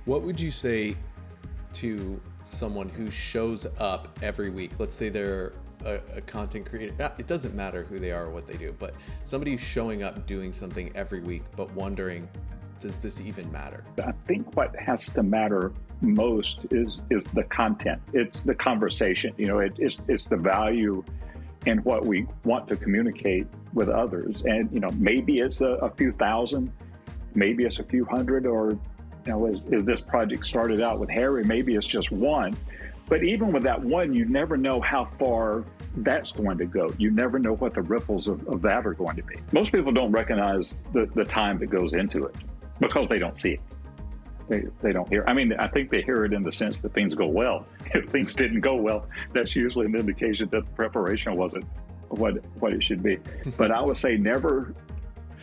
What would you say to someone who shows up every week? Let's say they're a content creator. It doesn't matter who they are or what they do, but somebody who's showing up doing something every week, but wondering, does this even matter? I think what has to matter most is the content. It's the conversation. It's the value in what we want to communicate with others. And maybe it's a few thousand, maybe it's a few hundred, or as this project started out with Harry, maybe it's just one. But even with that one, you never know how far that's going to go. You never know what the ripples of that are going to be. Most people don't recognize the time that goes into it because they don't see it. They don't hear. I mean, I think they hear it in the sense that things go well. If things didn't go well, that's usually an indication that the preparation wasn't what it should be. But I would say never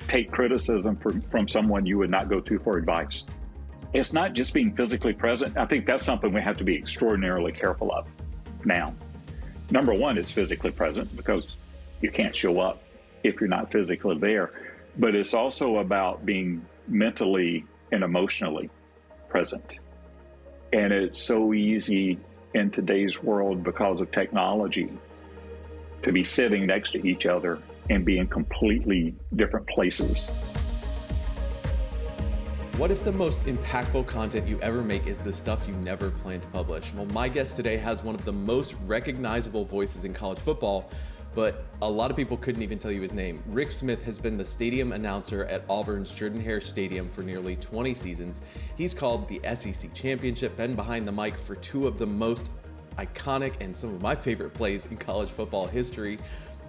take criticism from someone you would not go to for advice. It's not just being physically present. I think that's something we have to be extraordinarily careful of now. Number one, it's physically present because you can't show up if you're not physically there. But it's also about being mentally and emotionally present. And it's so easy in today's world because of technology to be sitting next to each other and be in completely different places. What if the most impactful content you ever make is the stuff you never planned to publish? Well, my guest today has one of the most recognizable voices in college football, but a lot of people couldn't even tell you his name. Ric Smith has been the stadium announcer at Auburn's Jordan-Hare Stadium for nearly 20 seasons. He's called the SEC Championship, been behind the mic for two of the most iconic and some of my favorite plays in college football history,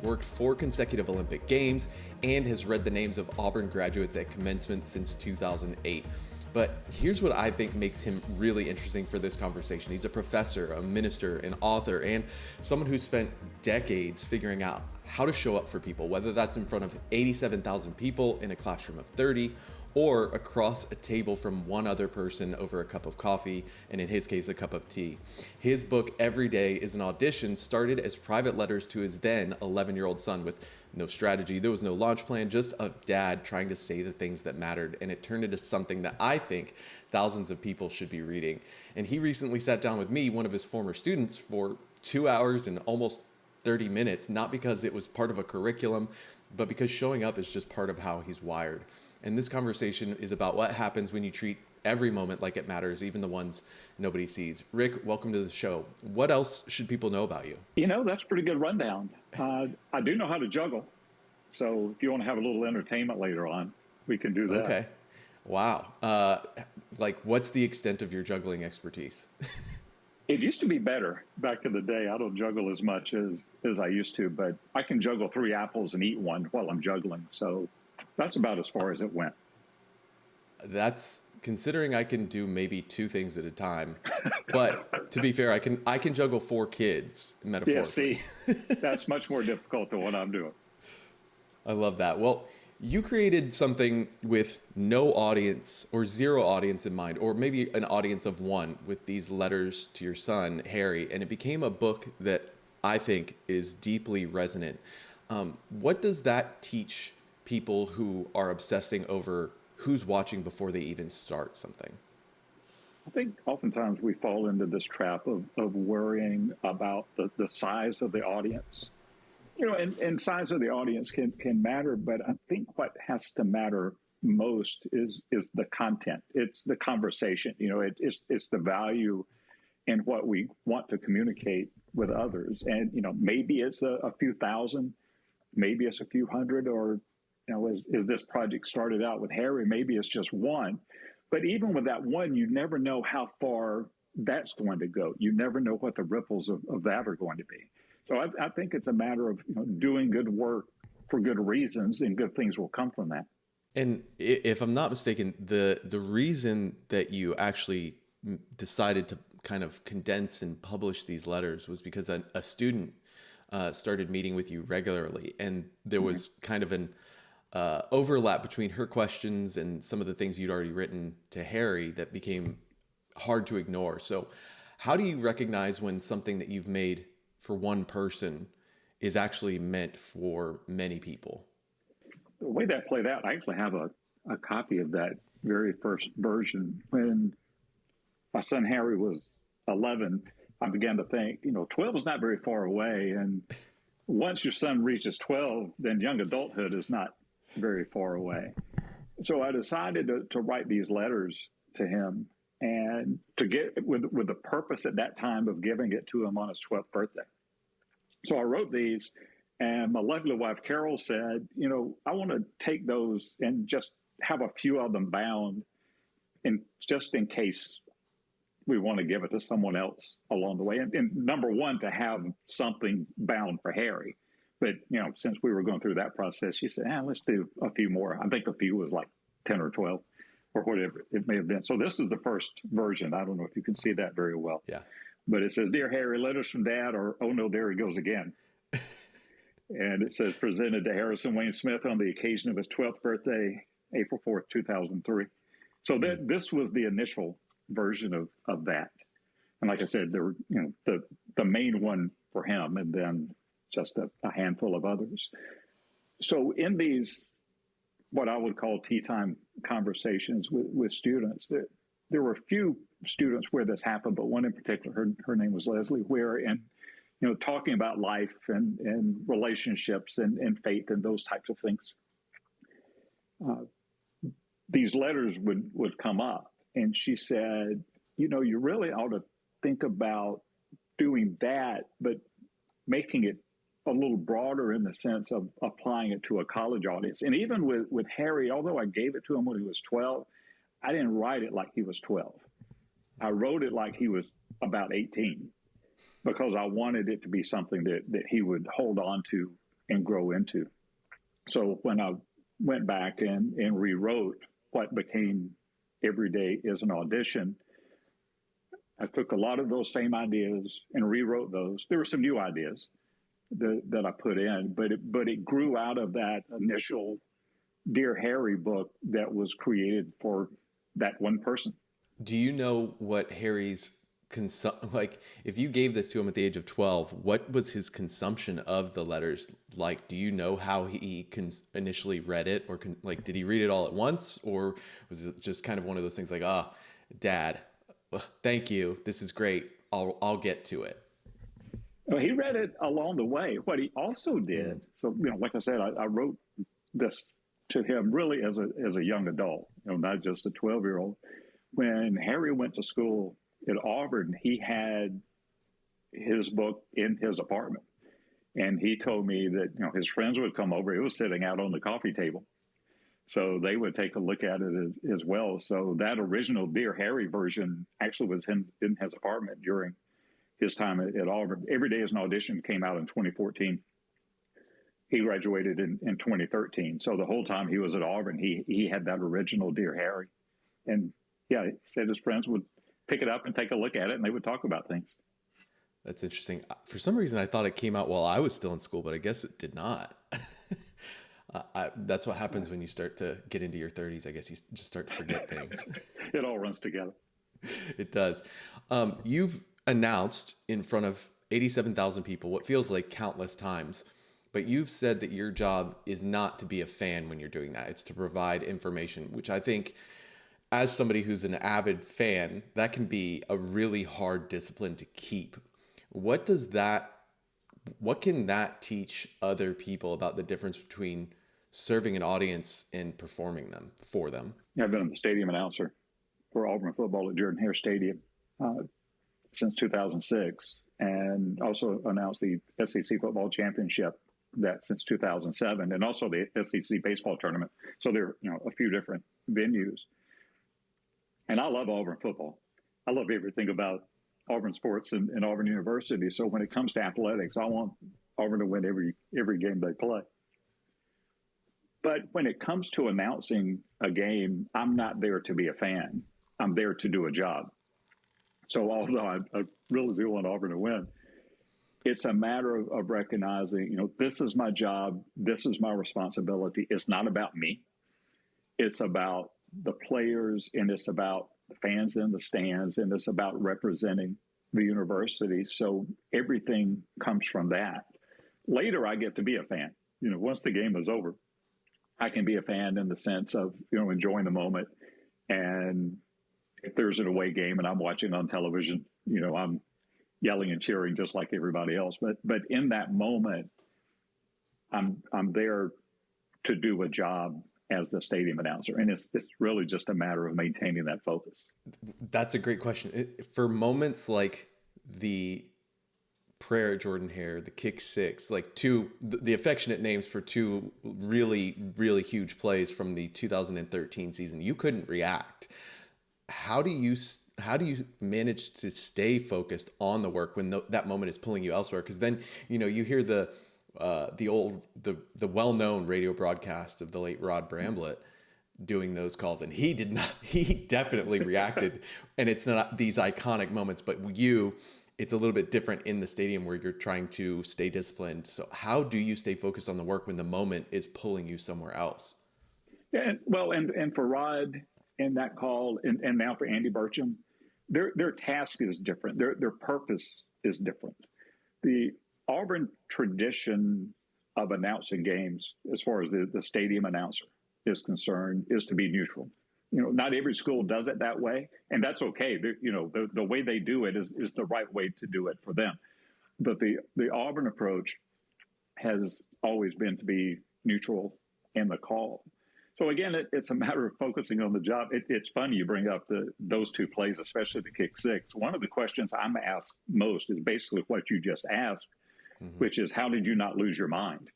worked 4 consecutive Olympic Games, and has read the names of Auburn graduates at commencement since 2008. But here's what I think makes him really interesting for this conversation. He's a professor, a minister, an author, and someone who spent decades figuring out how to show up for people, whether that's in front of 87,000 people in a classroom of 30, or across a table from one other person over a cup of coffee, and in his case, a cup of tea. His book, Every Day is an Audition, started as private letters to his then 11-year-old son with no strategy. There was no launch plan, just a dad trying to say the things that mattered, and it turned into something that I think thousands of people should be reading. And he recently sat down with me, one of his former students, for 2 hours and almost 30 minutes, not because it was part of a curriculum, but because showing up is just part of how he's wired. And this conversation is about what happens when you treat every moment like it matters, even the ones nobody sees. Ric, welcome to the show. What else should people know about you? That's a pretty good rundown. I do know how to juggle. So if you want to have a little entertainment later on, we can do that. Okay. Wow. What's the extent of your juggling expertise? It used to be better back in the day. I don't juggle as much as I used to, but I can juggle 3 apples and eat one while I'm juggling. So that's about as far as it went. That's considering I can do maybe 2 things at a time. But to be fair, I can juggle 4 kids metaphorically. Yeah, see, that's much more difficult than what I'm doing. I love that. Well, you created something with no audience or 0 audience in mind, or maybe an audience of 1 with these letters to your son, Harry, and it became a book that I think is deeply resonant. What does that teach people who are obsessing over who's watching before they even start something? I think oftentimes we fall into this trap of worrying about the size of the audience. And size of the audience can matter, but I think what has to matter most is the content. It's the conversation. It's the value in what we want to communicate with others. And maybe it's a few thousand, maybe it's a few hundred, or as this project started out with Harry, maybe it's just one. But even with that one, you never know how far that's going to go. You never know what the ripples of that are going to be. So I think it's a matter of doing good work for good reasons, and good things will come from that. And if I'm not mistaken, the reason that you actually decided to kind of condense and publish these letters was because a student started meeting with you regularly, and there was kind of an overlap between her questions and some of the things you'd already written to Harry that became hard to ignore. So how do you recognize when something that you've made for one person is actually meant for many people? The way that played out, I actually have a copy of that very first version when my son Harry was 11, I began to think, 12 is not very far away. And once your son reaches 12, then young adulthood is not very far away. So I decided to write these letters to him and to get with the purpose at that time of giving it to him on his 12th birthday. So I wrote these, and my lovely wife, Carol, said, I want to take those and just have a few of them bound, and just in case we want to give it to someone else along the way. And number one, to have something bound for Harry. But, since we were going through that process, she said, let's do a few more. I think a few was like 10 or 12 or whatever it may have been. So this is the first version. I don't know if you can see that very well. Yeah. But it says, "Dear Harry, letters from Dad," or "Oh no, there he goes again." And it says, "Presented to Harrison Wayne Smith on the occasion of his 12th birthday, April 4th, 2003. So this was the initial version of that. And like I said, there were, the main one for him, and then just a handful of others. So in these, what I would call tea time conversations with students, there were a few students where this happened, but one in particular, her name was Leslie, where talking about life and relationships and faith and those types of things, these letters would come up. And she said, you really ought to think about doing that, but making it a little broader in the sense of applying it to a college audience. And even with Harry, although I gave it to him when he was 12, I didn't write it like he was 12. I wrote it like he was about 18, because I wanted it to be something that he would hold on to and grow into. So when I went back and rewrote what became Every Day is an Audition, I took a lot of those same ideas and rewrote those. There were some new ideas that I put in, but it grew out of that initial Dear Harry book that was created for that one person. Do you know what Harry's if you gave this to him at the age of 12, what was his consumption of the letters like? Do you know how he initially read it, or did he read it all at once, or was it just kind of one of those things like, Dad, thank you, this is great, I'll get to it? Well, he read it along the way. What he also did, so like I said, I wrote this to him really as a young adult, not just a 12-year-old. When Harry went to school at Auburn, he had his book in his apartment. And he told me that, his friends would come over. It was sitting out on the coffee table. So they would take a look at it as well. So that original Dear Harry version actually was in his apartment during his time at Auburn. Every Day is an Audition came out in 2014. He graduated in 2013. So the whole time he was at Auburn, he had that original Dear Harry. And yeah, he said his friends would pick it up and take a look at it, and they would talk about things. That's interesting. For some reason, I thought it came out while I was still in school, but I guess it did not. That's what happens when you start to get into your 30s. I guess you just start to forget things. It all runs together. It does. You've announced in front of 87,000 people what feels like countless times, but you've said that your job is not to be a fan when you're doing that. It's to provide information, which I think, as somebody who's an avid fan, that can be a really hard discipline to keep. What can that teach other people about the difference between serving an audience and performing for them? Yeah, I've been a stadium announcer for Auburn football at Jordan-Hare Stadium since 2006, and also announced the SEC football championship since 2007, and also the SEC baseball tournament. So there are a few different venues. And I love Auburn football. I love everything about Auburn sports and Auburn University. So when it comes to athletics, I want Auburn to win every game they play. But when it comes to announcing a game, I'm not there to be a fan. I'm there to do a job. So although I really do want Auburn to win, it's a matter of recognizing, this is my job. This is my responsibility. It's not about me. It's about the players, and it's about the fans in the stands, and it's about representing the university. So everything comes from that. Later, I get to be a fan. Once the game is over, I can be a fan in the sense of, enjoying the moment and, if there's an away game and I'm watching on television, I'm yelling and cheering just like everybody else. But in that moment, I'm there to do a job as the stadium announcer, and it's really just a matter of maintaining that focus. That's a great question. For moments like the prayer at Jordan-Hare, the kick six, like the affectionate names for two really, really huge plays from the 2013 season, you couldn't react. How do you manage to stay focused on the work when that moment is pulling you elsewhere? Because then you hear the well-known radio broadcast of the late Rod Bramblett doing those calls, and he definitely reacted. And it's not these iconic moments, but it's a little bit different in the stadium where you're trying to stay disciplined. So how do you stay focused on the work when the moment is pulling you somewhere else? Yeah, and for Rod in that call, and now for Andy Burcham, their task is different. Their purpose is different. The Auburn tradition of announcing games, as far as the stadium announcer is concerned, is to be neutral. Not every school does it that way, and that's okay. The way they do it is the right way to do it for them. But the Auburn approach has always been to be neutral in the call. So again, it's a matter of focusing on the job. It's funny you bring up those two plays, especially the kick six. One of the questions I'm asked most is basically what you just asked, which is, how did you not lose your mind?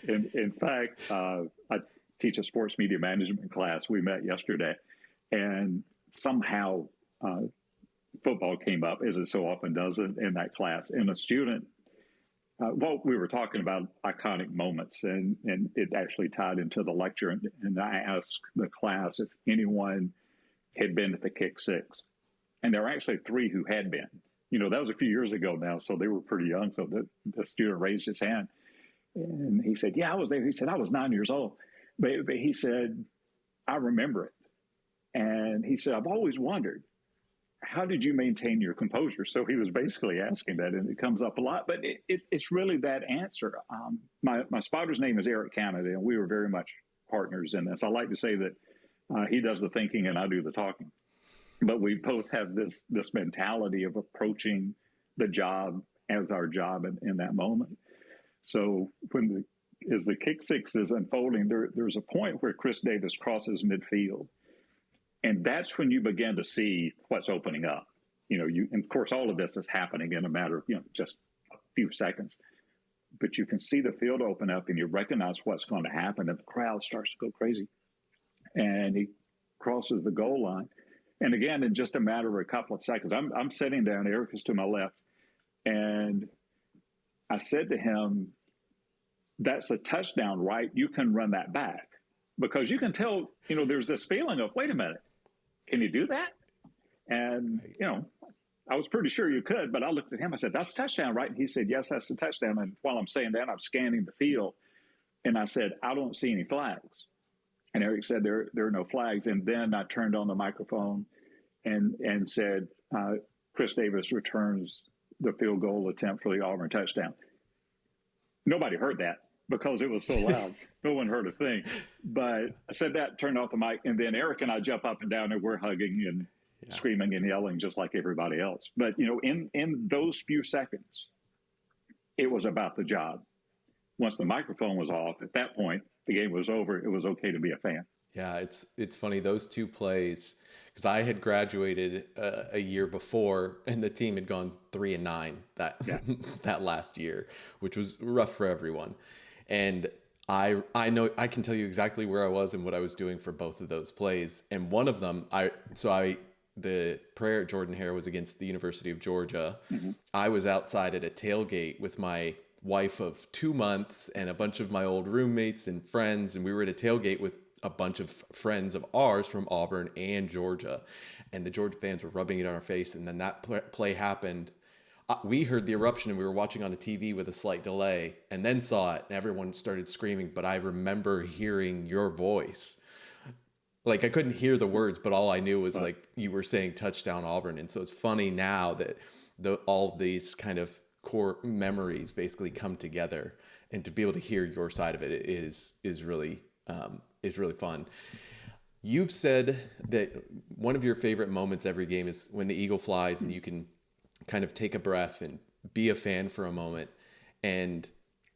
In fact, I teach a sports media management class. We met yesterday, and somehow football came up, as it so often does in that class. And a student, we were talking about iconic moments, and it actually tied into the lecture. And I asked the class if anyone had been at the kick six. And there were actually three who had been. That was a few years ago now, so they were pretty young. So the student raised his hand, and he said, yeah, I was there. He said, I was 9 years old. But he said, I remember it. And he said, I've always wondered, how did you maintain your composure? So he was basically asking that, and it comes up a lot. But it's really that answer. My spotter's name is Eric Canada, and we were very much partners in this. I like to say that he does the thinking and I do the talking. But we both have this mentality of approaching the job as our job in that moment. So as the kick six is unfolding, there's a point where Chris Davis crosses midfield. And that's when you begin to see what's opening up. And of course, all of this is happening in a matter of, just a few seconds. But you can see the field open up and you recognize what's going to happen, and the crowd starts to go crazy. And he crosses the goal line. And again, in just a matter of a couple of seconds, I'm sitting down, Eric is to my left. And I said to him, that's a touchdown, right? You can run that back. Because you can tell, there's this feeling of, wait a minute, can you do that? And, I was pretty sure you could, but I looked at him, I said, that's a touchdown, right? And he said, yes, that's a touchdown. And while I'm saying that, I'm scanning the field, and I said, I don't see any flags. And Eric said, there are no flags. And then I turned on the microphone and said, Chris Davis returns the field goal attempt for the Auburn touchdown. Nobody heard that because it was so loud. No one heard a thing. But I said that, turned off the mic, and then Eric and I jump up and down, and we're hugging and screaming and yelling just like everybody else. But, in those few seconds, it was about the job. Once the microphone was off, at that point, the game was over. It was okay to be a fan. Yeah, it's funny, those two plays, because I had graduated a year before, and the team had gone 3-9 that last year, which was rough for everyone. And I know I can tell you exactly where I was and what I was doing for both of those plays. And one of them, the prayer at Jordan-Hare was against the University of Georgia. Mm-hmm. I was outside at a tailgate with my wife of 2 months and a bunch of my old roommates and friends, and we were at a tailgate with a bunch of friends of ours from Auburn and Georgia, and the Georgia fans were rubbing it on our face. And then that play happened. We heard the eruption, and we were watching on a TV with a slight delay, and then saw it, and everyone started screaming. But I remember hearing your voice. Like, I couldn't hear the words, but all I knew was like you were saying touchdown Auburn. And so it's funny now that all of these kind of core memories basically come together, and to be able to hear your side of it is really fun. You've said that one of your favorite moments every game is when the eagle flies and you can kind of take a breath and be a fan for a moment. And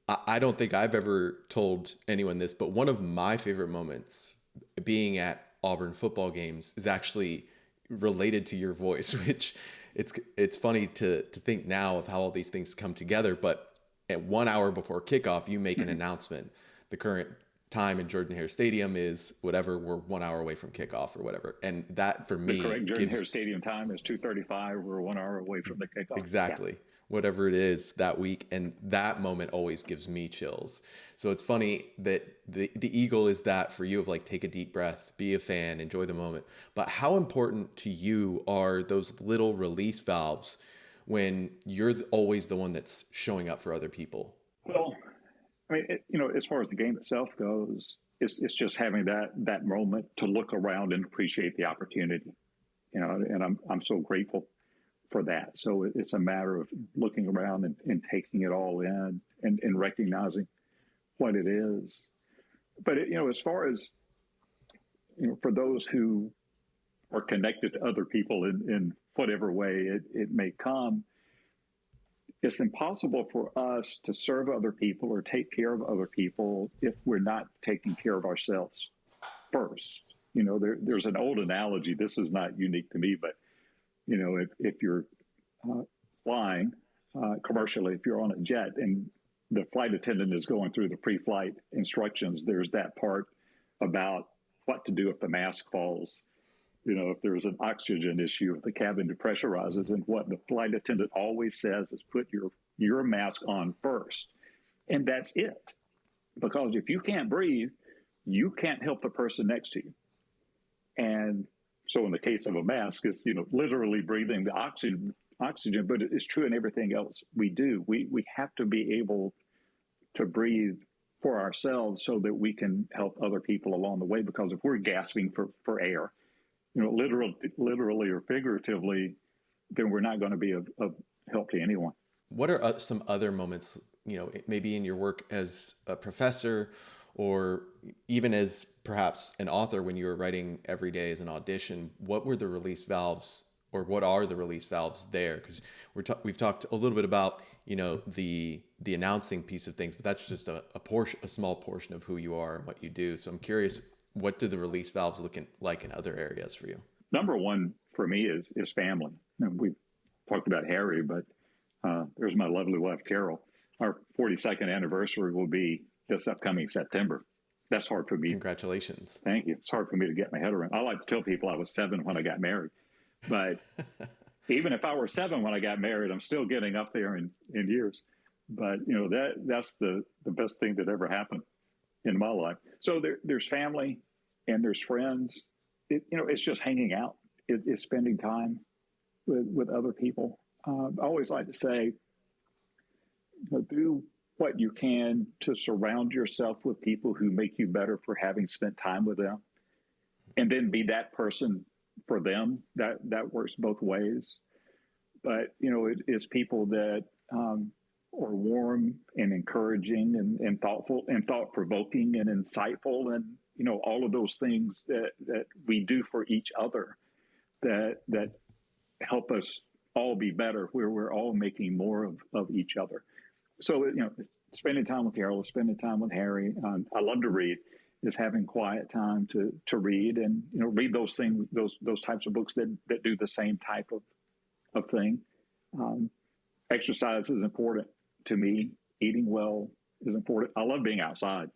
I don't think I've ever told anyone this, but one of my favorite moments being at Auburn football games is actually related to your voice, which it's funny to think now of how all these things come together. But at 1 hour before kickoff, you make an announcement. The current time in Jordan-Hare Stadium is whatever, we're 1 hour away from kickoff or whatever. And that for me, the correct Jordan-Hare Stadium time is 2:35. We're 1 hour away from the kickoff. Exactly. Yeah. Whatever it is that week. And that moment always gives me chills. So it's funny that the eagle is that for you of like, take a deep breath, be a fan, enjoy the moment. But how important to you are those little release valves when you're always the one that's showing up for other people? Well, I mean, as far as the game itself goes, it's just having that moment to look around and appreciate the opportunity, and I'm so grateful for that. So it's a matter of looking around and taking it all in and recognizing what it is. But as far as for those who are connected to other people in whatever way it may come, it's impossible for us to serve other people or take care of other people if we're not taking care of ourselves first. There's an old analogy. This is not unique to me, but if you're flying commercially, if you're on a jet and the flight attendant is going through the pre-flight instructions, there's that part about what to do if the mask falls. If there's an oxygen issue, if the cabin depressurizes, and what the flight attendant always says is put your mask on first. And that's it. Because if you can't breathe, you can't help the person next to you. And so in the case of a mask, it's, literally breathing the oxygen, but it's true in everything else we do. We have to be able to breathe for ourselves so that we can help other people along the way. Because if we're gasping for air, literally or figuratively, then we're not going to be of help to anyone. What are some other moments, maybe in your work as a professor or even as perhaps an author when you were writing every day as an audition? What were the release valves, or what are the release valves there? Because we've talked a little bit about, the announcing piece of things, but that's just a small portion of who you are and what you do. So I'm curious, what do the release valves look like in other areas for you? Number one for me is family. And we talked about Harry, but there's my lovely wife, Carol. Our 42nd anniversary will be this upcoming September. That's hard for me. Congratulations. Thank you. It's hard for me to get my head around. I like to tell people I was 7 when I got married. But even if I were 7 when I got married, I'm still getting up there in years. But, that's the best thing that ever happened in my life. So there's family and there's friends. It's just hanging out. It's spending time with other people. I always like to say, do what you can to surround yourself with people who make you better for having spent time with them, and then be that person for them. That works both ways. But, it's people that are warm and encouraging and thoughtful and thought-provoking and insightful, and, all of those things that we do for each other that help us all be better, where we're all making more of each other. So, spending time with Carol, spending time with Harry. I love to read. Is having quiet time to read and, read those things, those types of books that do the same type of thing. Exercise is important to me. Eating well is important. I love being outside.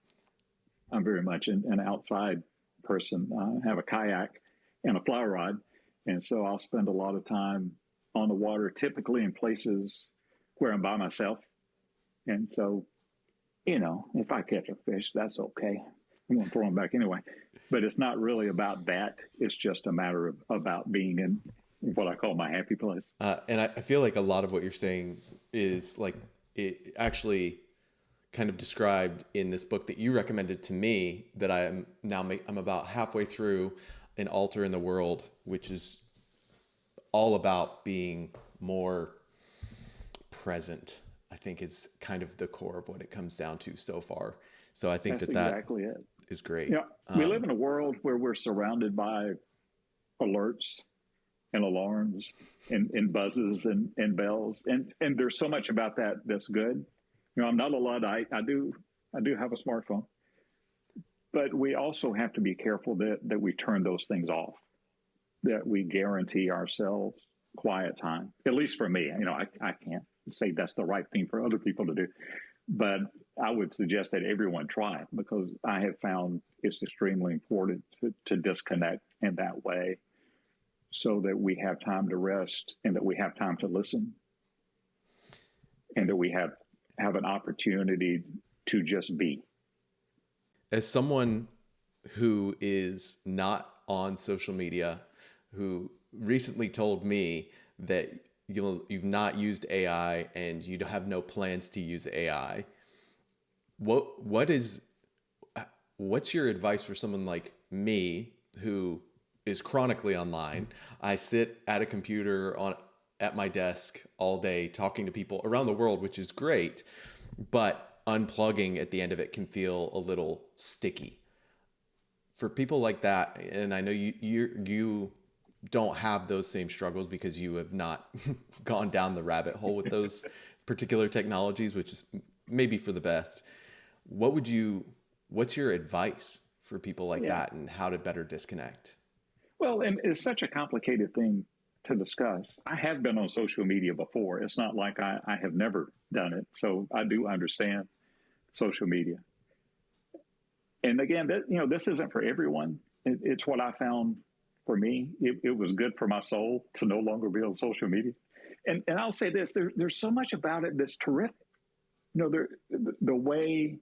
I'm very much an outside person. I have a kayak and a fly rod. And so I'll spend a lot of time on the water, typically in places where I'm by myself. And so, if I catch a fish, that's okay. I'm going to throw them back anyway. But it's not really about that. It's just a matter of about being in what I call my happy place. And I feel like a lot of what you're saying is like it actually kind of described in this book that you recommended to me that I'm about halfway through, An Altar in the World, which is all about being more present, I think is kind of the core of what it comes down to so far. So I think that's that exactly it. is great. Yeah, we live in a world where we're surrounded by alerts and alarms and buzzes and bells. And there's so much about that that's good. I'm not a Luddite. I do have a smartphone. But we also have to be careful that we turn those things off, that we guarantee ourselves quiet time. At least for me, I can't say that's the right thing for other people to do. But I would suggest that everyone try it, because I have found it's extremely important to disconnect in that way, so that we have time to rest and that we have time to listen and that we have an opportunity to just be. As someone who is not on social media, who recently told me that you've not used AI and you have no plans to use AI, what's your advice for someone like me who is chronically online? I sit at a computer at my desk all day talking to people around the world, which is great, but unplugging at the end of it can feel a little sticky. For people like that, and I know you don't have those same struggles because you have not gone down the rabbit hole with those particular technologies, which is maybe for the best. What's your advice for people like that, and how to better disconnect? Well, and it's such a complicated thing to discuss. I have been on social media before. It's not like I have never done it. So I do understand social media. And again, this isn't for everyone. It's what I found for me. It was good for my soul to no longer be on social media. And I'll say this, there's so much about it that's terrific. The way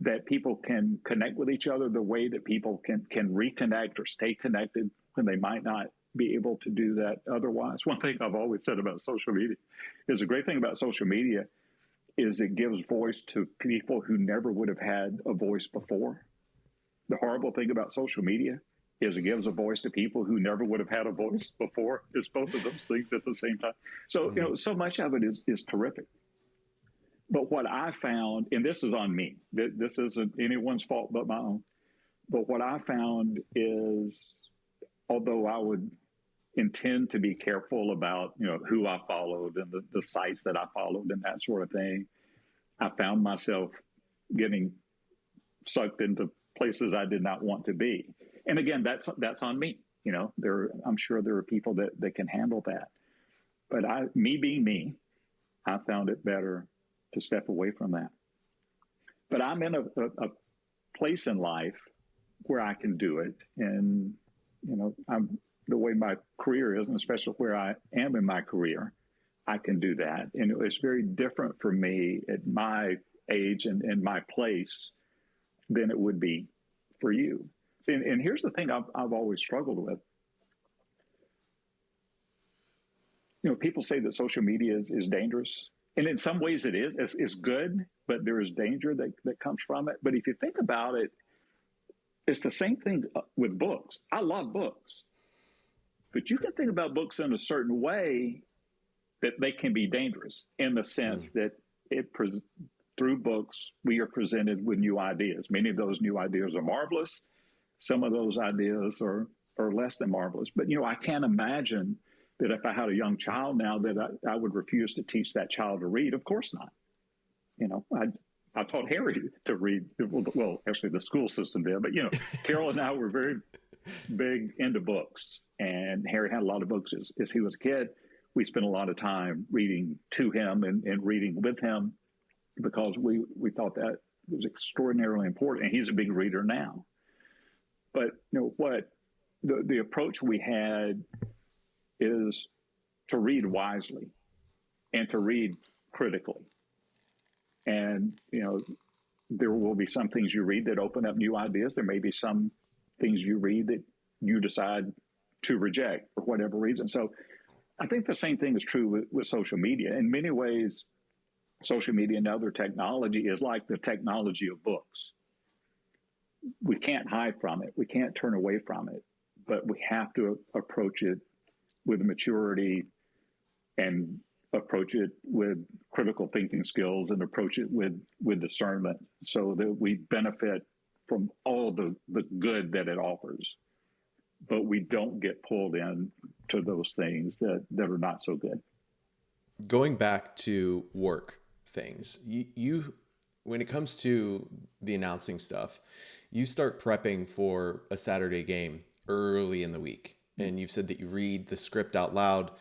that people can connect with each other, the way that people can reconnect or stay connected when they might not be able to do that otherwise. One thing I've always said about social media is the great thing about social media is it gives voice to people who never would have had a voice before. The horrible thing about social media is it gives a voice to people who never would have had a voice before. It's both of those things at the same time. So, so much of it is terrific. But what I found, and this is on me, this isn't anyone's fault but my own, but what I found is, although I would intend to be careful about, who I followed and the sites that I followed and that sort of thing, I found myself getting sucked into places I did not want to be. And again, that's on me. I'm sure there are people that can handle that. But me being me, I found it better to step away from that. But I'm in a place in life where I can do it. And, I'm the way my career is, and especially where I am in my career, I can do that. And it's very different for me at my age and my place than it would be for you. And here's the thing I've always struggled with. People say that social media is dangerous. And in some ways it is. It's good, but there is danger that comes from it. But if you think about it, it's the same thing with books. I love books. But you can think about books in a certain way that they can be dangerous, in the sense that through books, we are presented with new ideas. Many of those new ideas are marvelous. Some of those ideas are less than marvelous. But, I can't imagine that if I had a young child now that I would refuse to teach that child to read. Of course not. I taught Harry to read. Well, actually, the school system did. But, Carol and I were very big into books. And Harry had a lot of books as he was a kid. We spent a lot of time reading to him and reading with him, because we thought that was extraordinarily important. And he's a big reader now. But, what the approach we had is to read wisely and to read critically. And, there will be some things you read that open up new ideas. There may be some things you read that you decide to reject for whatever reason. So I think the same thing is true with social media. In many ways, social media and other technology is like the technology of books. We can't hide from it. We can't turn away from it, but we have to approach it with maturity and approach it with critical thinking skills and approach it with discernment, so that we benefit from all the good that it offers, but we don't get pulled in to those things that are not so good. Going back to work things, you when it comes to the announcing stuff, you start prepping for a Saturday game early in the week. And you've said that you read the script out loud.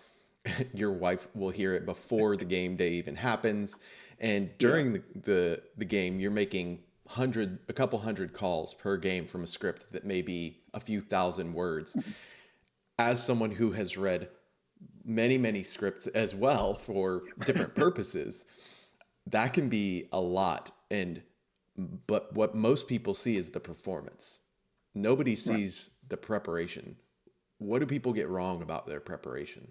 Your wife will hear it before the game day even happens. And during the game, you're making a couple hundred calls per game from a script that may be a few thousand words. As someone who has read many scripts as well for different purposes, that can be a lot. But what most people see is the performance. Nobody sees the preparation. What do people get wrong about their preparation?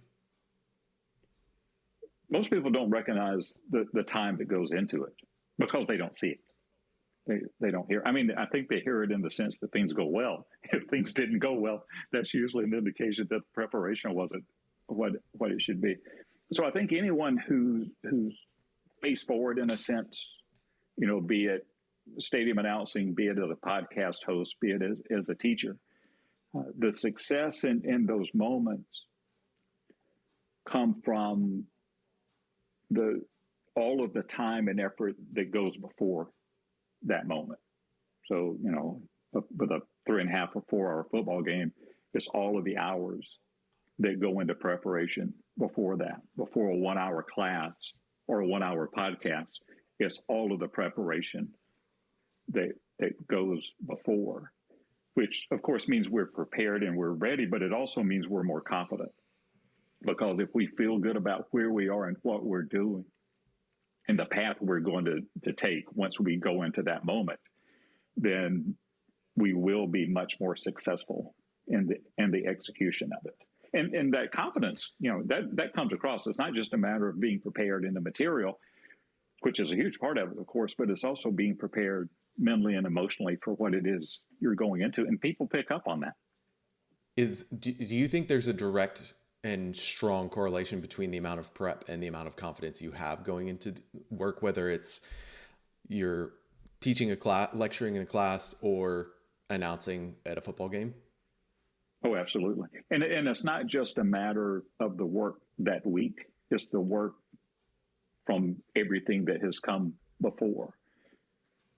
Most people don't recognize the time that goes into it because they don't see it. They don't hear. I mean, I think they hear it in the sense that things go well. If things didn't go well, that's usually an indication that the preparation wasn't what it should be. So I think anyone who's face forward in a sense, be it stadium announcing, be it as a podcast host, be it as a teacher, the success in those moments come from all of the time and effort that goes before that moment. So, with a 3.5 or 4 hour football game, it's all of the hours that go into preparation before that, before a 1 hour class or a 1 hour podcast. It's all of the preparation that goes before, which of course means we're prepared and we're ready, but it also means we're more confident. Because if we feel good about where we are and what we're doing and the path we're going to take once we go into that moment, then we will be much more successful in the execution of it. And that confidence, that comes across. It's not just a matter of being prepared in the material, which is a huge part of it, of course, but it's also being prepared mentally and emotionally for what it is you're going into. And people pick up on that. Do you think there's a direct and strong correlation between the amount of prep and the amount of confidence you have going into work, whether it's you're teaching a class, lecturing in a class, or announcing at a football game? Oh, absolutely. And it's not just a matter of the work that week. It's the work from everything that has come before.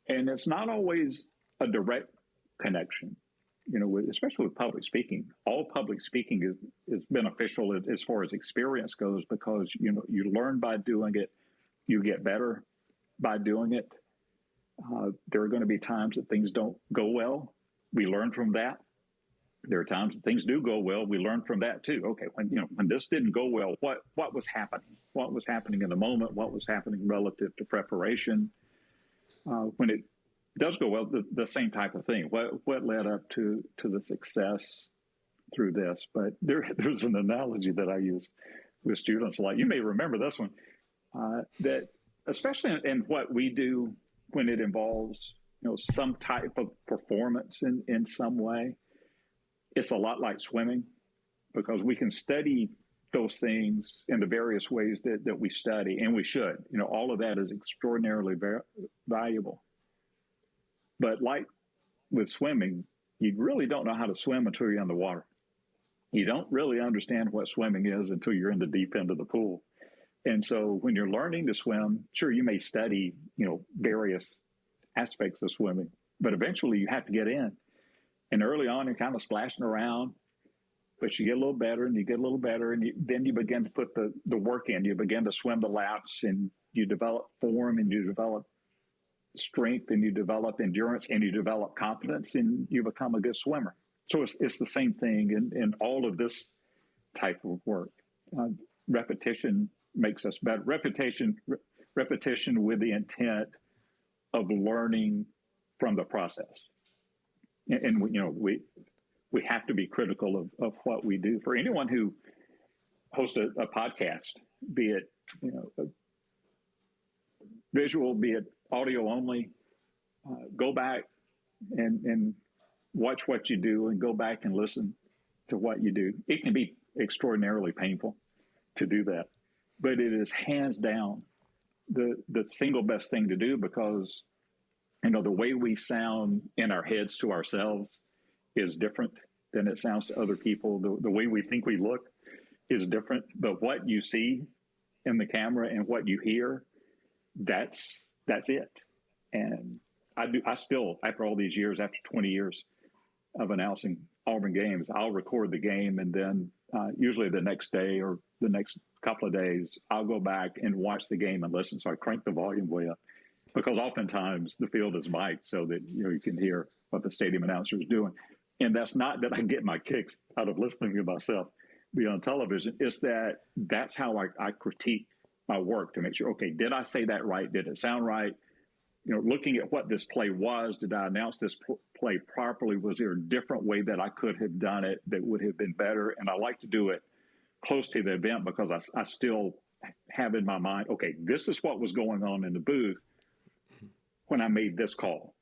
And it's not always a direct connection, especially with public speaking. All public speaking is beneficial as far as experience goes because, you learn by doing it. You get better by doing it. There are going to be times that things don't go well. We learn from that. There are times that things do go well. We learn from that too. Okay, when this didn't go well, what was happening? What was happening in the moment? What was happening relative to preparation? When it does go well, the same type of thing. What led up to the success through this? But there's an analogy that I use with students a lot. You may remember this one. That especially in what we do when it involves some type of performance in some way. It's a lot like swimming because we can study those things in the various ways that we study, and we should. All of that is extraordinarily valuable. But like with swimming, you really don't know how to swim until you're in the water. You don't really understand what swimming is until you're in the deep end of the pool. And so when you're learning to swim, sure, you may study, various aspects of swimming, but eventually you have to get in. And early on, you're kind of splashing around, but you get a little better and you get a little better. And then you begin to put the work in. You begin to swim the laps and you develop form and you develop strength and you develop endurance and you develop confidence and you become a good swimmer. So it's the same thing in all of this type of work. Repetition makes us better. Repetition with the intent of learning from the process. And we have to be critical of what we do. For anyone who hosts a podcast, be it visual, be it audio only, go back and watch what you do and go back and listen to what you do. It can be extraordinarily painful to do that, but it is hands down the single best thing to do because The way we sound in our heads to ourselves is different than it sounds to other people. The way we think we look is different, but what you see in the camera and what you hear, that's it. And I still, after all these years, after 20 years of announcing Auburn games, I'll record the game, and then usually the next day or the next couple of days, I'll go back and watch the game and listen. So I crank the volume way up, because oftentimes the field is mic'd so that you can hear what the stadium announcer is doing. And that's not that I get my kicks out of listening to myself be on television. It's that's how I critique my work to make sure, okay, did I say that right? Did it sound right? Looking at what this play was, did I announce this play properly? Was there a different way that I could have done it that would have been better? And I like to do it close to the event, because I still have in my mind, okay, this is what was going on in the booth when I made this call.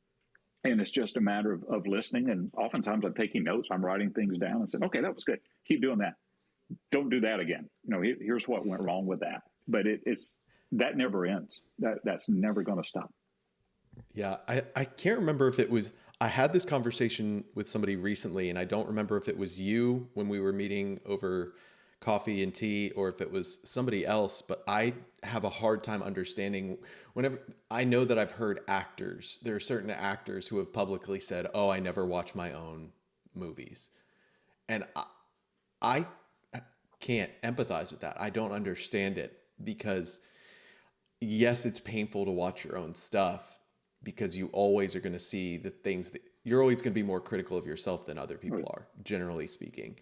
And it's just a matter of listening. And oftentimes I'm taking notes, I'm writing things down and saying, okay, that was good. Keep doing that. Don't do that again. Here's what went wrong with that. But that never ends. That's never going to stop. Yeah, I can't remember if it was, I had this conversation with somebody recently, and I don't remember if it was you when we were meeting over coffee and tea, or if it was somebody else, but I have a hard time understanding whenever I know that I've heard actors, there are certain actors who have publicly said, oh, I never watch my own movies. And I can't empathize with that. I don't understand it, because yes, it's painful to watch your own stuff, because you always are going to see the things that you're always going to be more critical of yourself than other people are, generally speaking.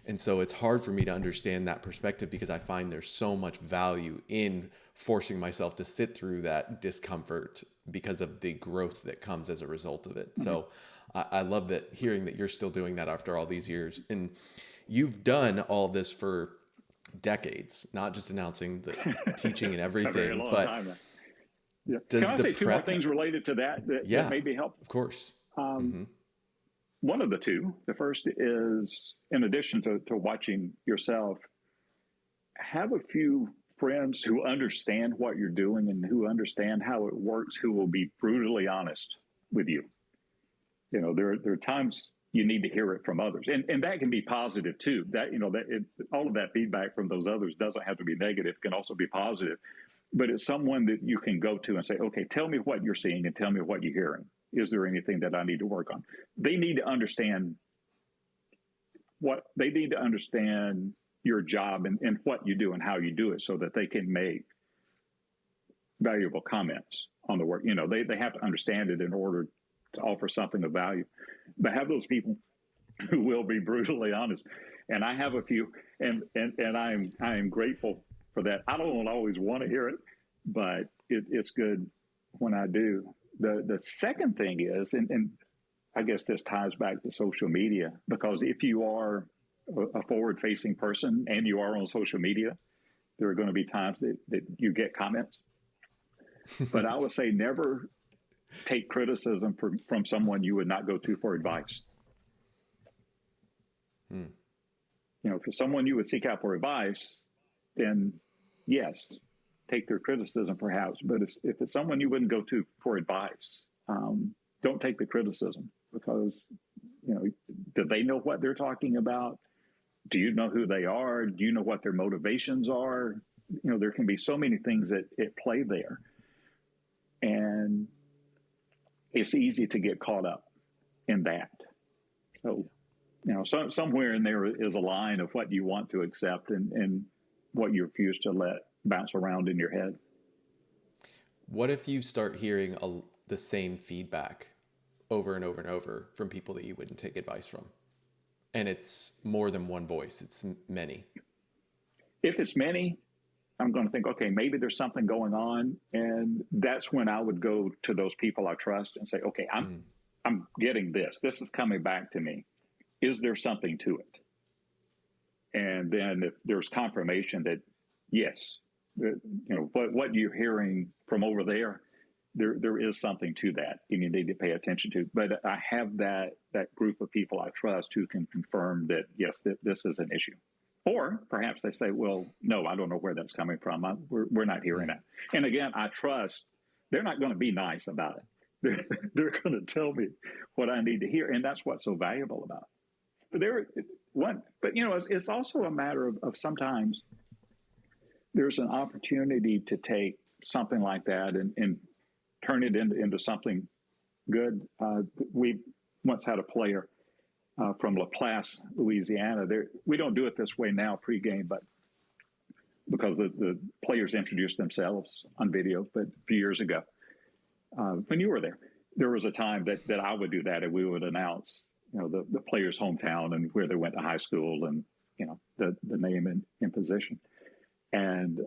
And so it's hard for me to understand that perspective, because I find there's so much value in forcing myself to sit through that discomfort because of the growth that comes as a result of it. Mm-hmm. So I love that, hearing that you're still doing that after all these years. And you've done all this for decades, not just announcing the teaching and everything. A very long time. Yeah. Can I say two more things related to that may be helpful? Of course. One of the two. The first is, in addition to watching yourself, have a few friends who understand what you're doing and who understand how it works, who will be brutally honest with you. There are times you need to hear it from others, and that can be positive too. All of that feedback from those others doesn't have to be negative; it can also be positive. But it's someone that you can go to and say, okay, tell me what you're seeing and tell me what you're hearing. Is there anything that I need to work on? They need to understand your job and what you do and how you do it, so that they can make valuable comments on the work. They have to understand it in order to offer something of value. But have those people who will be brutally honest. And I have a few, and I am grateful for that. I don't always want to hear it, but it's good when I do. The second thing is, and I guess this ties back to social media, because if you are a forward-facing person and you are on social media, there are going to be times that you get comments. But I would say never take criticism from someone you would not go to for advice. For someone you would seek out for advice, then yes, take their criticism perhaps. But if it's someone you wouldn't go to for advice, don't take the criticism, because, do they know what they're talking about? Do you know who they are? Do you know what their motivations are? There can be so many things at play there. And it's easy to get caught up in that. So, somewhere in there is a line of what you want to accept and what you refuse to let bounce around in your head. What if you start hearing the same feedback over and over and over from people that you wouldn't take advice from? And it's more than one voice, it's many. If it's many, I'm going to think, okay, maybe there's something going on. And that's when I would go to those people I trust and say, okay, I'm getting this. This is coming back to me. Is there something to it? And then if there's confirmation that, yes, what you're hearing from over there is something to that, and you need to pay attention to. But I have that group of people I trust who can confirm that, yes, this is an issue. Or perhaps they say, well, no, I don't know where that's coming from. We're not hearing that. And again, I trust they're not going to be nice about it. they're going to tell me what I need to hear, and that's what's so valuable about it. But it's also a matter of sometimes there's an opportunity to take something like that and turn it into something good. We once had a player from LaPlace, Louisiana. We don't do it this way now pregame, but because the players introduced themselves on video, but a few years ago, when you were there was a time that I would do that, and we would announce, the player's hometown and where they went to high school, and the name and position. And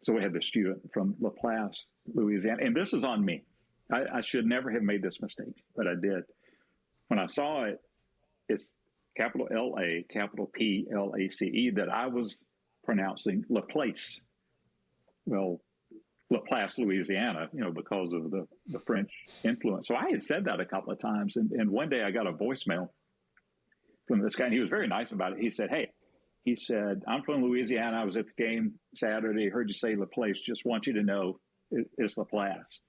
so we had the student from LaPlace, Louisiana, and this is on me. I should never have made this mistake, but I did. When I saw it, it's capital L-A, capital P-L-A-C-E, that I was pronouncing LaPlace. Well, LaPlace, Louisiana, because of the French influence. So I had said that a couple of times. And one day I got a voicemail from this guy, and he was very nice about it. He said, "Hey," he said, "I'm from Louisiana. I was at the game Saturday. Heard you say LaPlace. Just want you to know it's LaPlace."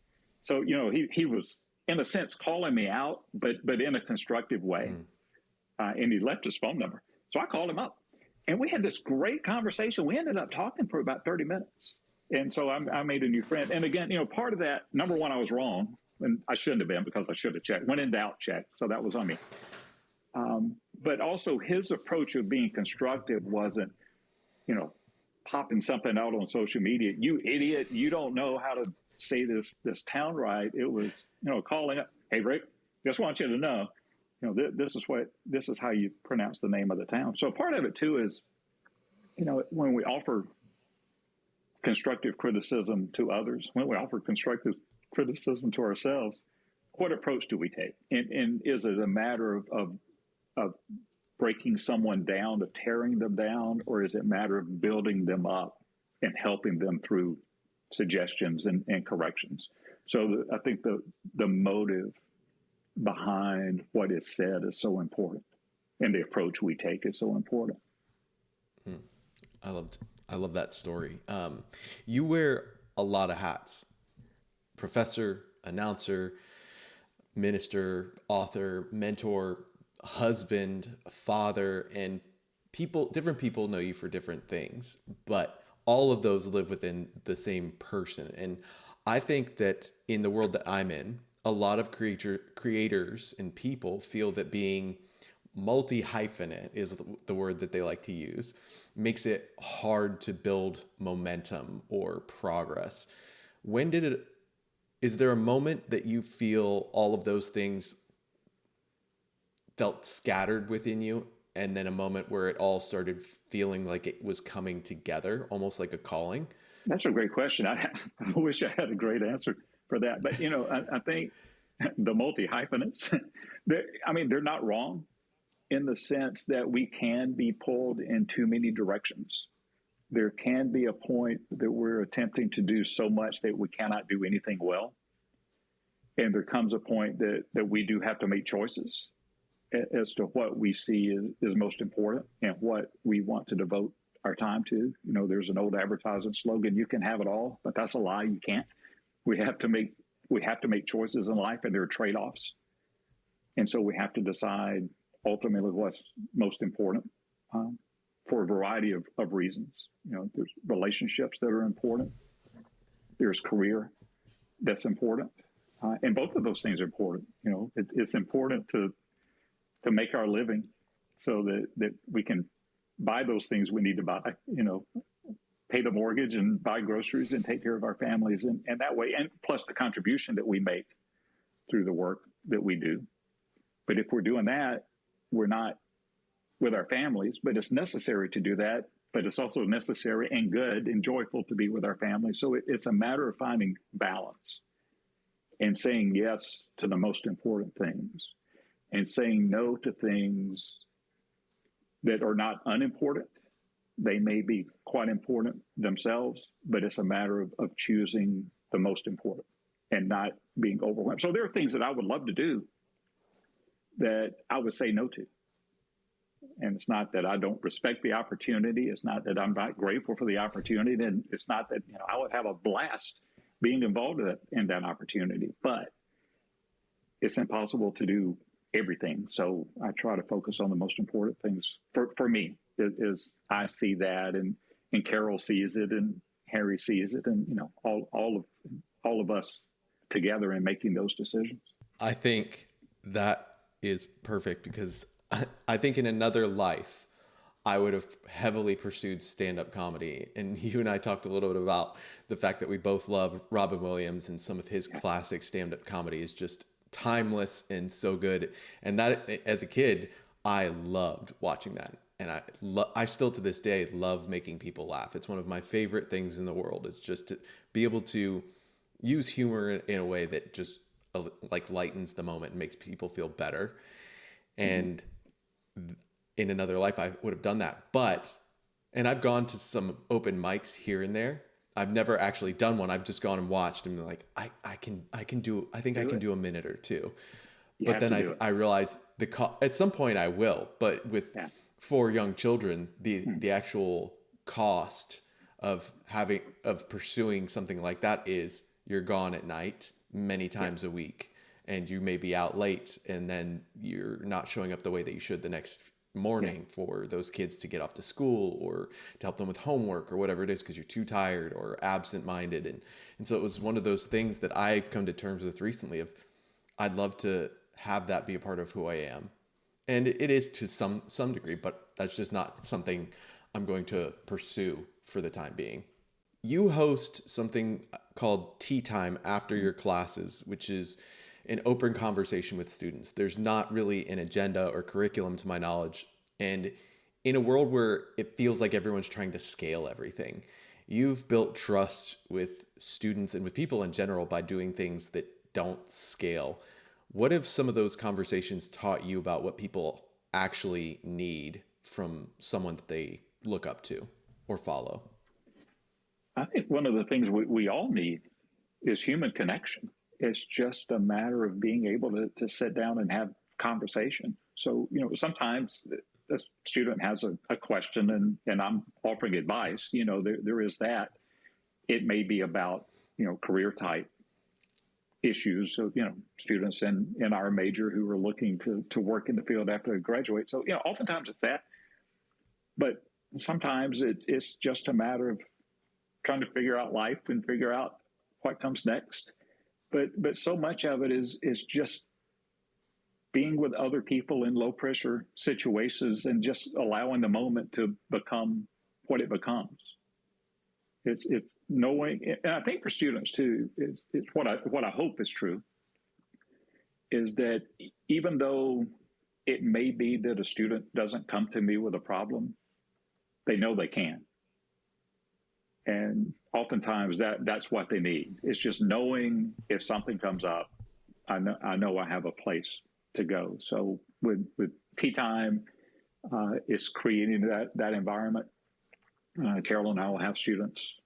So, he was, in a sense, calling me out, but in a constructive way. And he left his phone number. So I called him up. And we had this great conversation. We ended up talking for about 30 minutes. And so I made a new friend. And again, part of that, number one, I was wrong. And I shouldn't have been, because I should have checked. When in doubt, check. So that was on me. But also his approach of being constructive wasn't, popping something out on social media. "You idiot, you don't know how to say this town right." It was, calling up, "Hey, Rick, just want you to know, this is how you pronounce the name of the town." So part of it too is, when we offer constructive criticism to others, when we offer constructive criticism to ourselves, what approach do we take? And is it a matter of breaking someone down, of tearing them down, or is it a matter of building them up and helping them through suggestions and corrections? So I think the motive behind what is said is so important, and the approach we take is so important. I love that story. You wear a lot of hats: professor, announcer, minister, author, mentor, husband, father, and different people know you for different things, but all of those live within the same person. And I think that in the world that I'm in, a lot of creators and people feel that being multi-hyphenate is the word that they like to use, makes it hard to build momentum or progress. Is there a moment that you feel all of those things felt scattered within you, and then a moment where it all started feeling like it was coming together, almost like a calling? That's a great question. I wish I had a great answer for that. But, I think the multi-hyphenates, they're not wrong in the sense that we can be pulled in too many directions. There can be a point that we're attempting to do so much that we cannot do anything well. And there comes a point that we do have to make choices as to what we see is most important and what we want to devote our time to. There's an old advertising slogan: "You can have it all," but that's a lie. You can't. We have to make choices in life, and there are trade-offs. And so we have to decide ultimately what's most important for a variety of reasons. There's relationships that are important. There's career that's important. And both of those things are important. It's important to make our living so that we can buy those things we need to buy, pay the mortgage and buy groceries and take care of our families and that way, and plus the contribution that we make through the work that we do. But if we're doing that, we're not with our families, but it's necessary to do that. But it's also necessary and good and joyful to be with our families. So it's a matter of finding balance and saying yes to the most important things and saying no to things that are not unimportant. They may be quite important themselves, but it's a matter of choosing the most important and not being overwhelmed. So there are things that I would love to do that I would say no to. And it's not that I don't respect the opportunity. It's not that I'm not grateful for the opportunity. And it's not that I would have a blast being involved in that opportunity. But it's impossible to do everything. So I try to focus on the most important things for me. Is I see that, and Carol sees it, and Harry sees it, and all of us together in making those decisions. I think that is perfect because I think in another life, I would have heavily pursued stand-up comedy. And you and I talked a little bit about the fact that we both love Robin Williams, and some of his classic stand-up comedy is just timeless and so good. And that, as a kid, I loved watching that. And I still to this day love making people laugh. It's one of my favorite things in the world. It's just to be able to use humor in a way that just like lightens the moment and makes people feel better. And in another life, I would have done that. And I've gone to some open mics here and there. I've never actually done one. I've just gone and watched and been like, I can do a minute or two. But then I realized at some point I will, but with 4 young children, the actual cost of pursuing something like that is you're gone at night many times a week, and you may be out late, and then you're not showing up the way that you should the next morning for those kids to get off to school or to help them with homework or whatever it is, because you're too tired or absent-minded. And so it was one of those things that I've come to terms with recently of I'd love to have that be a part of who I am. And it is to some degree, but that's just not something I'm going to pursue for the time being. You host something called Tea Time after your classes, which is an open conversation with students. There's not really an agenda or curriculum to my knowledge. And in a world where it feels like everyone's trying to scale everything, you've built trust with students and with people in general by doing things that don't scale. What have some of those conversations taught you about what people actually need from someone that they look up to or follow? I think one of the things we all need is human connection. It's just a matter of being able to sit down and have conversation. So, sometimes the student has a question and I'm offering advice. There is that. It may be about, career type issues. So, students in our major who are looking to work in the field after they graduate. So, oftentimes it's that. But sometimes it's just a matter of trying to figure out life and figure out what comes next. But so much of it is just being with other people in low pressure situations and just allowing the moment to become what it becomes. It's knowing, and I think for students too, it's what I hope is true, is that even though it may be that a student doesn't come to me with a problem, they know they can. And oftentimes that's what they need. It's just knowing if something comes up, I know I have a place to go. So with Tea Time, it's creating that environment. Carol and I will have students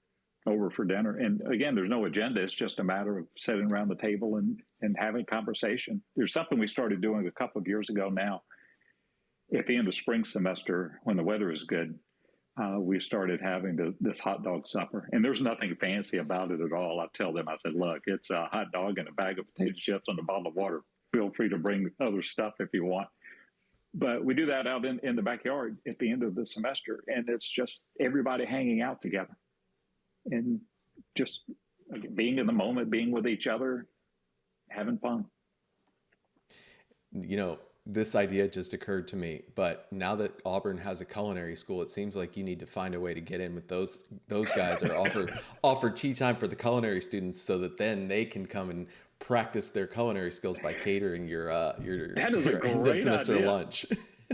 over for dinner. And again, there's no agenda. It's just a matter of sitting around the table and having conversation. There's something we started doing a couple of years ago now. At the end of spring semester, when the weather is good, we started having this hot dog supper. And there's nothing fancy about it at all. I tell them, I said, look, it's a hot dog and a bag of potato chips and a bottle of water. Feel free to bring other stuff if you want. But we do that out in the backyard at the end of the semester. And it's just everybody hanging out together and just being in the moment, being with each other, having fun. This idea just occurred to me, but now that Auburn has a culinary school, it seems like you need to find a way to get in with those guys or offer tea time for the culinary students so that then they can come and practice their culinary skills by catering your end of semester lunch.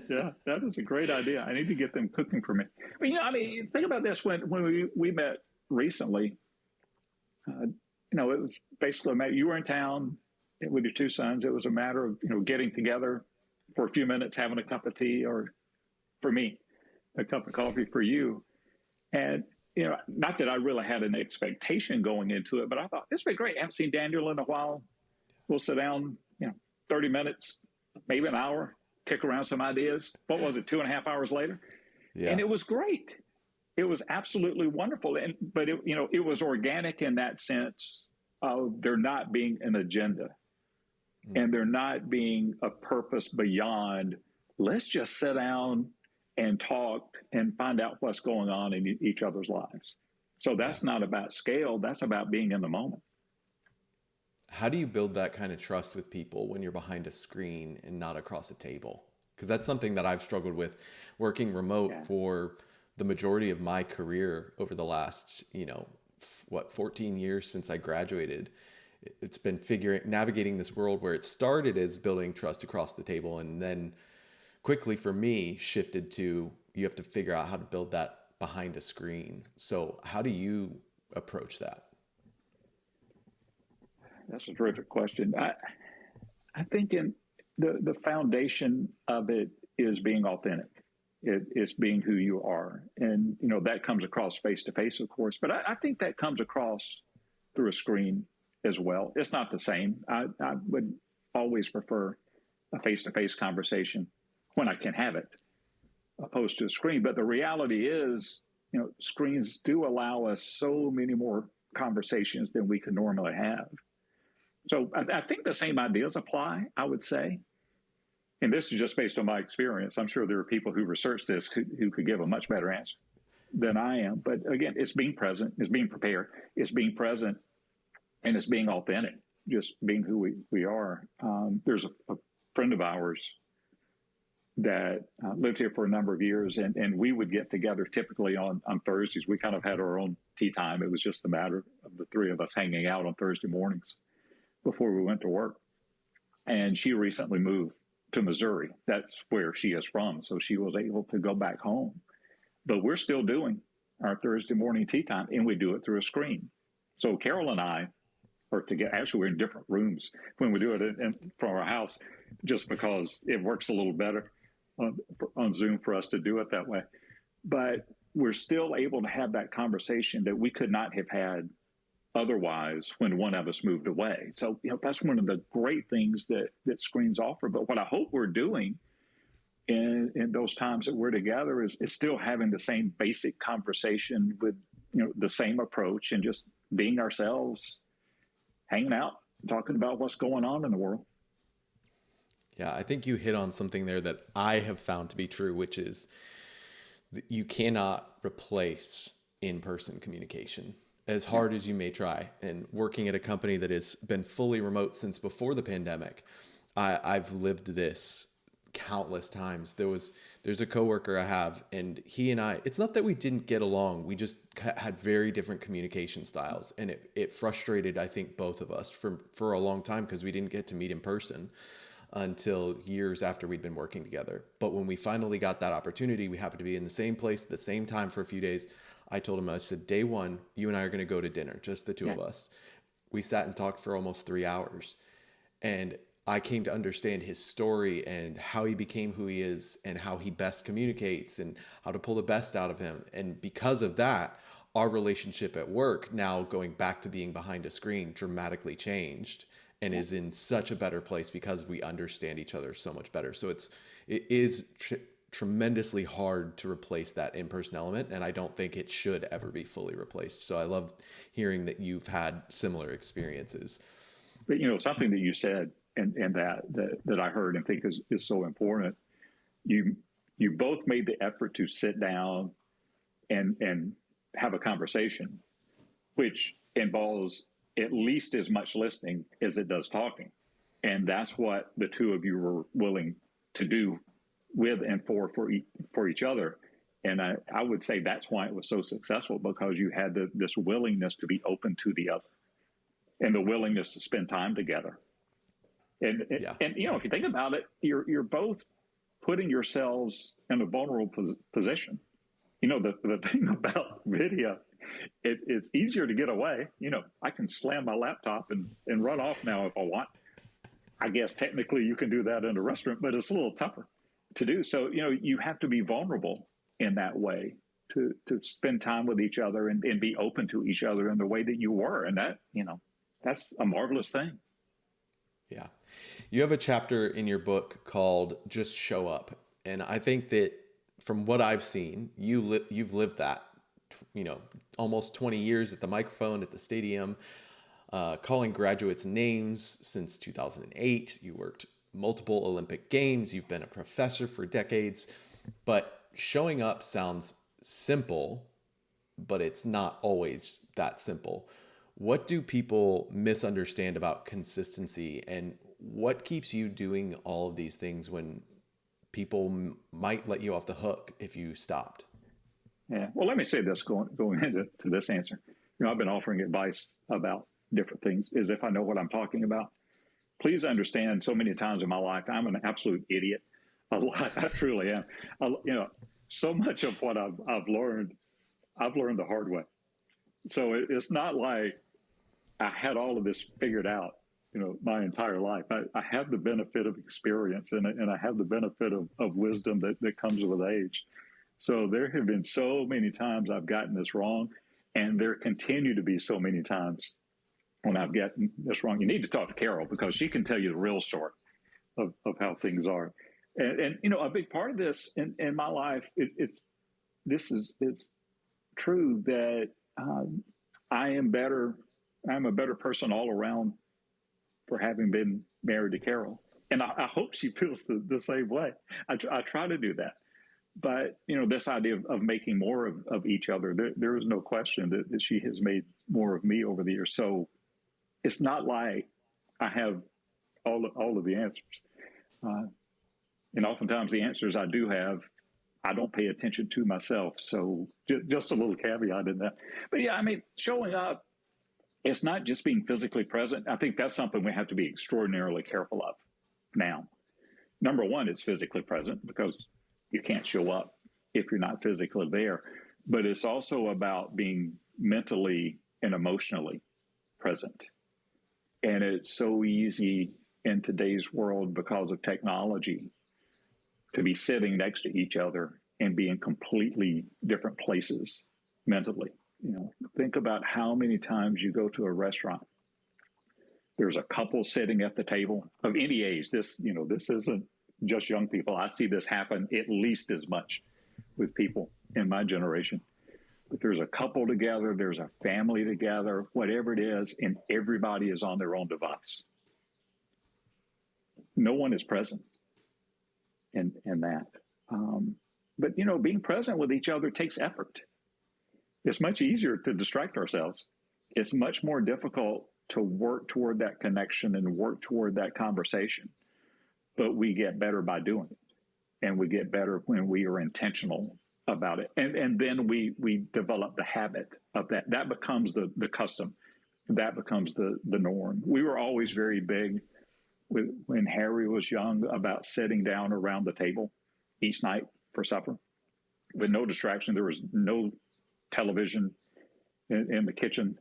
Yeah, that is a great idea. I need to get them cooking for me. Think about this. When we met recently, it was basically a matter, you were in town with your 2 sons. It was a matter of, getting together for a few minutes, having a cup of tea, or for me, a cup of coffee for you. And, not that I really had an expectation going into it, but I thought this would be great. I haven't seen Daniel in a while. We'll sit down, 30 minutes, maybe an hour, kick around some ideas. What was it, 2.5 hours later? Yeah. And it was great. It was absolutely wonderful. But it was organic in that sense of there not being an agenda. and they're not being a purpose beyond, let's just sit down and talk and find out what's going on in each other's lives. So that's not about scale. That's about being in the moment. How do you build that kind of trust with people when you're behind a screen and not across a table? Because that's something that I've struggled with working remote for the majority of my career over the last, 14 years since I graduated. It's been navigating this world where it started as building trust across the table, and then quickly for me shifted to, you have to figure out how to build that behind a screen. So how do you approach that? That's a terrific question. I think in the foundation of it is being authentic. It's being who you are. And, that comes across face to face, of course, but I think that comes across through a screen as well. It's not the same. I would always prefer a face to face conversation when I can have it, opposed to a screen. But the reality is, screens do allow us so many more conversations than we could normally have. So I think the same ideas apply, I would say. And this is just based on my experience. I'm sure there are people who research this who could give a much better answer than I am. But again, it's being present, it's being prepared, it's being present, and it's being authentic, just being who we are. There's a friend of ours that lived here for a number of years, and we would get together typically on Thursdays. We kind of had our own tea time. It was just a matter of the three of us hanging out on Thursday mornings before we went to work. And she recently moved to Missouri. That's where she is from. So she was able to go back home. But we're still doing our Thursday morning tea time, and we do it through a screen. So Carol and I are together. Actually, we're in different rooms when we do it from our house, just because it works a little better on Zoom for us to do it that way. But we're still able to have that conversation that we could not have had otherwise when one of us moved away. So, that's one of the great things that screens offer. But what I hope we're doing in those times that we're together is still having the same basic conversation with, the same approach, and just being ourselves, hanging out, talking about what's going on in the world. Yeah, I think you hit on something there that I have found to be true, which is that you cannot replace in-person communication, as hard as you may try. And working at a company that has been fully remote since before the pandemic, I've lived this countless times. There's a coworker I have, and he and I, it's not that we didn't get along, we just had very different communication styles, and it frustrated, I think, both of us for a long time, because we didn't get to meet in person until years after we'd been working together. But when we finally got that opportunity, we happened to be in the same place at the same time for a few days. I told him, I said, day one, you and I are going to go to dinner, just the two of us. We sat and talked for almost 3 hours. And I came to understand his story and how he became who he is, and how he best communicates, and how to pull the best out of him. And because of that, our relationship at work, now going back to being behind a screen, dramatically changed, and is in such a better place because we understand each other so much better. So it is tremendously hard to replace that in-person element, and I don't think it should ever be fully replaced. So I love hearing that you've had similar experiences. But something that you said and that I heard and think is so important. You both made the effort to sit down and have a conversation, which involves at least as much listening as it does talking. And that's what the two of you were willing to do with and for each other. And I would say that's why it was so successful, because you had this willingness to be open to the other, and the willingness to spend time together. And if you think about it, you're both putting yourselves in a vulnerable position. The thing about video, it's easier to get away. I can slam my laptop and run off now if I want. I guess technically you can do that in a restaurant, but it's a little tougher to do. So, you have to be vulnerable in that way to spend time with each other and be open to each other in the way that you were. And that, that's a marvelous thing. Yeah. You have a chapter in your book called Just Show Up. And I think that from what I've seen, you've lived that, almost 20 years at the microphone, at the stadium. calling graduates names since 2008. You worked multiple Olympic Games. You've been a professor for decades. But showing up sounds simple, but it's not always that simple. What do people misunderstand about consistency, and what keeps you doing all of these things when people might let you off the hook if you stopped? Yeah. Well, let me say this going into this answer. I've been offering advice about different things as if I know what I'm talking about. Please understand, so many times in my life, I'm an absolute idiot. A lot, I truly am. So much of what I've learned the hard way. So it's not like I had all of this figured out, my entire life. I have the benefit of experience and I have the benefit of wisdom that comes with age. So there have been so many times I've gotten this wrong, and there continue to be so many times when I've gotten this wrong. You need to talk to Carol because she can tell you the real story of how things are. And a big part of this in my life, it's true that I'm a better person all around for having been married to Carol. And I hope she feels the same way. I try to do that. But, this idea of making more of each other, there is no question that she has made more of me over the years. So it's not like I have all of the answers. And oftentimes the answers I do have, I don't pay attention to myself. So just a little caveat in that. But yeah, showing up, it's not just being physically present. I think that's something we have to be extraordinarily careful of now. Number one, it's physically present because you can't show up if you're not physically there. But it's also about being mentally and emotionally present. And it's so easy in today's world because of technology to be sitting next to each other and be in completely different places mentally. Think about how many times you go to a restaurant. There's a couple sitting at the table of any age. This isn't just young people. I see this happen at least as much with people in my generation. But there's a couple together, there's a family together, whatever it is, and everybody is on their own device. No one is present in that. But being present with each other takes effort. It's much easier to distract ourselves. It's much more difficult to work toward that connection and work toward that conversation. But we get better by doing it. And we get better when we are intentional about it. And then we develop the habit of that. That becomes the custom. That becomes the norm. We were always very big when Harry was young about sitting down around the table each night for supper with no distraction. There was no television in the kitchen.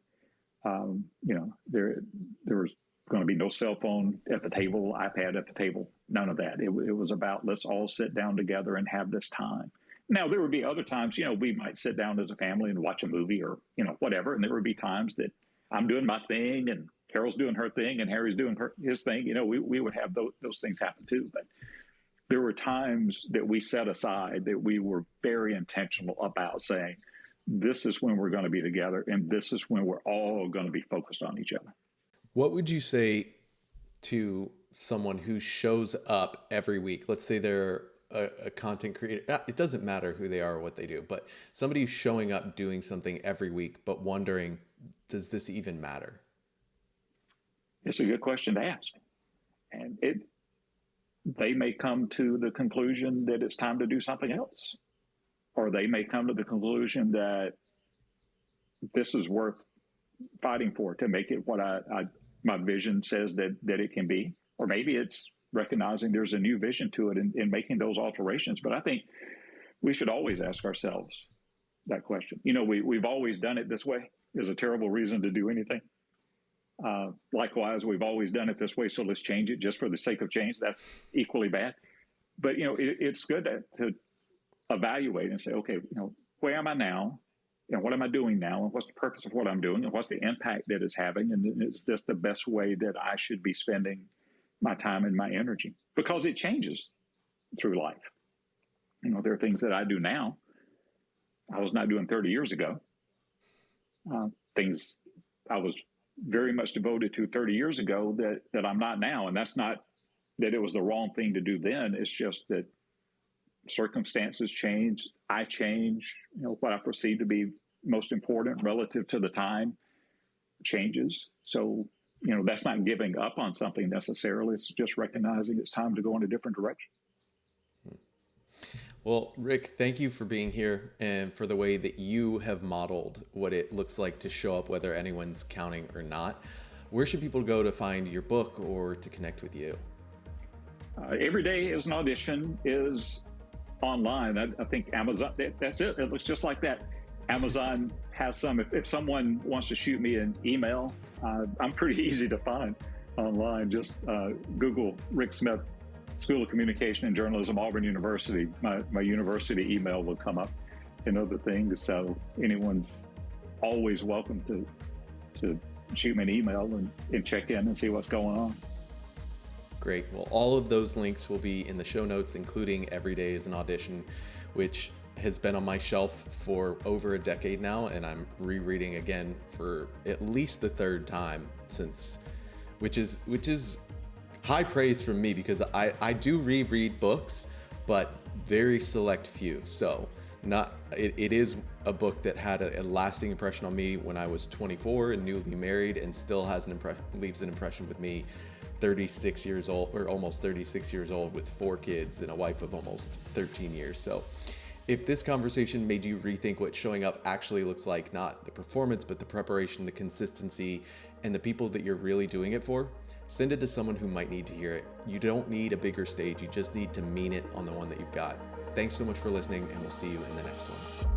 There was going to be no cell phone at the table, iPad at the table, none of that. It was about let's all sit down together and have this time. Now, there would be other times, we might sit down as a family and watch a movie or, whatever. And there would be times that I'm doing my thing and Carol's doing her thing and Harry's doing his thing. We would have those things happen too. But there were times that we set aside that we were very intentional about saying, this is when we're going to be together and this is when we're all going to be focused on each other. What would you say to someone who shows up every week? Let's say they're a content creator. It doesn't matter who they are or what they do, but somebody who's showing up doing something every week, but wondering, does this even matter? It's a good question to ask. And they may come to the conclusion that it's time to do something else. Or they may come to the conclusion that this is worth fighting for to make it what my vision says that it can be. Or maybe it's recognizing there's a new vision to it and making those alterations. But I think we should always ask ourselves that question. We've always done it this way is a terrible reason to do anything. Likewise, we've always done it this way, so let's change it just for the sake of change. That's equally bad. But, it's good to evaluate and say, okay, where am I now? What am I doing now? And what's the purpose of what I'm doing? And what's the impact that it's having? And is this the best way that I should be spending my time and my energy? Because it changes through life. There are things that I do now I was not doing 30 years ago. Things I was very much devoted to 30 years ago that I'm not now. And that's not that it was the wrong thing to do then. It's just that circumstances change. I change. What I perceive to be most important relative to the time changes. So, that's not giving up on something necessarily. It's just recognizing it's time to go in a different direction. Well, Ric, thank you for being here and for the way that you have modeled what it looks like to show up, whether anyone's counting or not. Where should people go to find your book or to connect with you? Every Day is an Audition is online. I think Amazon, that's it. It looks just like that. Amazon has some. If someone wants to shoot me an email, I'm pretty easy to find online. Just Google Ric Smith, School of Communication and Journalism, Auburn University. My university email will come up and other things. So anyone's always welcome to shoot me an email and check in and see what's going on. Great. Well, all of those links will be in the show notes, including Every Day is an Audition, which has been on my shelf for over a decade now, and I'm rereading again for at least the third time since, which is high praise from me, because I do reread books, but very select few. So it is a book that had a lasting impression on me when I was 24 and newly married, and still leaves an impression with me 36 years old, or almost 36 years old, with 4 kids and a wife of almost 13 years. So if this conversation made you rethink what showing up actually looks like, not the performance, but the preparation, the consistency, and the people that you're really doing it for, send it to someone who might need to hear it. You don't need a bigger stage. You just need to mean it on the one that you've got. Thanks so much for listening, and we'll see you in the next one.